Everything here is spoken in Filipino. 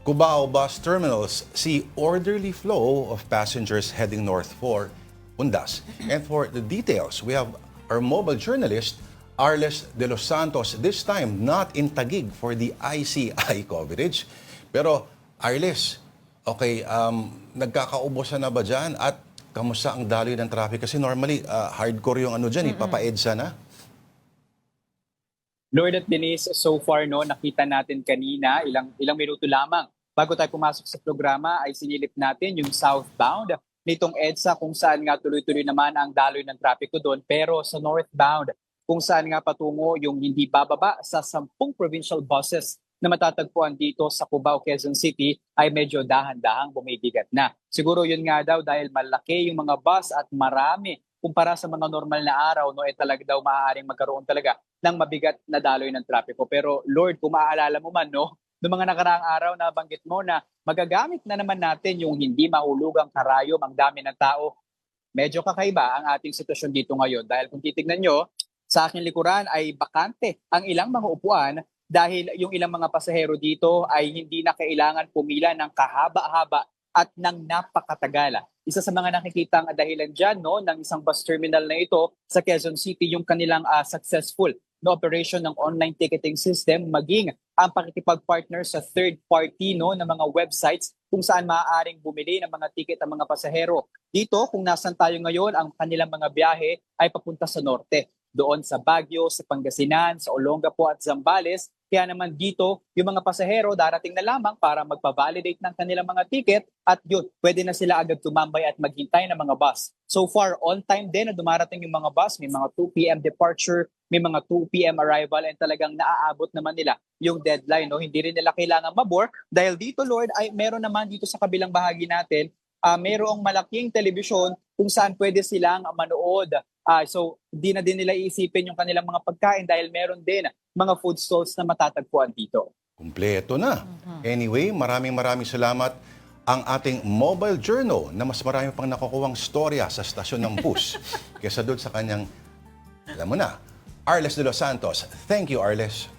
Cubao bus terminals see orderly flow of passengers heading north for Undas. And for the details, we have our mobile journalist, Arles de los Santos, this time not in Taguig for the ICI coverage. Pero Arles, okay, nagkakaubusan na ba dyan? At kamusta ang daloy ng traffic? Kasi normally, hardcore yung ano dyan, ipapa-EDSA na. Lord at Denise, so far no, nakita natin kanina, ilang minuto lamang bago tayo pumasok sa programa ay sinilip natin yung southbound nitong EDSA kung saan nga tuloy-tuloy naman ang daloy ng trapiko doon. Pero sa northbound, kung saan nga patungo yung hindi bababa sa 10 provincial buses na matatagpuan dito sa Cubao, Quezon City ay medyo dahan-dahang bumibigat na. Siguro yun nga daw dahil malaki yung mga bus at marami kumpara sa mga normal na araw, no, talaga daw maaaring magkaroon talaga ng mabigat na daloy ng trapiko. Pero Lord, kung maaalala mo man, no, noong mga nakaraang araw na banggit mo na magagamit na naman natin yung hindi mahulugang karayom, ang dami ng tao, medyo kakaiba ang ating sitwasyon dito ngayon. Dahil kung titignan nyo, sa aking likuran ay bakante ang ilang mga upuan dahil yung ilang mga pasahero dito ay hindi na kailangan pumila ng kahaba-haba at ng napakatagal. Isa sa mga nakikitang dahilan dyan no, ng isang bus terminal na ito sa Quezon City, yung kanilang successful na operation ng online ticketing system, maging ang pakikipag-partner sa third party no, ng mga websites kung saan maaaring bumili ng mga ticket ang mga pasahero. Dito, kung nasan tayo ngayon, ang kanilang mga biyahe ay papunta sa norte. Doon sa Baguio, sa Pangasinan, sa Olongapo at Zambales. Kaya naman dito, yung mga pasahero darating na lamang para magpa-validate ng kanilang mga ticket at yun, pwede na sila agad tumambay at maghintay ng mga bus. So far, on time din na dumarating yung mga bus. May mga 2 p.m. departure, may mga 2 p.m. arrival and talagang naaabot naman nila yung deadline. No? Hindi rin nila kailangan mabore dahil dito, Lord, ay meron naman dito sa kabilang bahagi natin, merong malaking telebisyon kung saan pwede silang manood. So, hindi na din nila iisipin yung kanilang mga pagkain dahil meron din mga food stalls na matatagpuan dito. Kumpleto na. Anyway, maraming salamat ang ating mobile journal na mas marami pang nakukuhang storya sa stasyon ng bus kesa doon sa kanyang, alam mo na, Arles de los Santos. Thank you, Arles.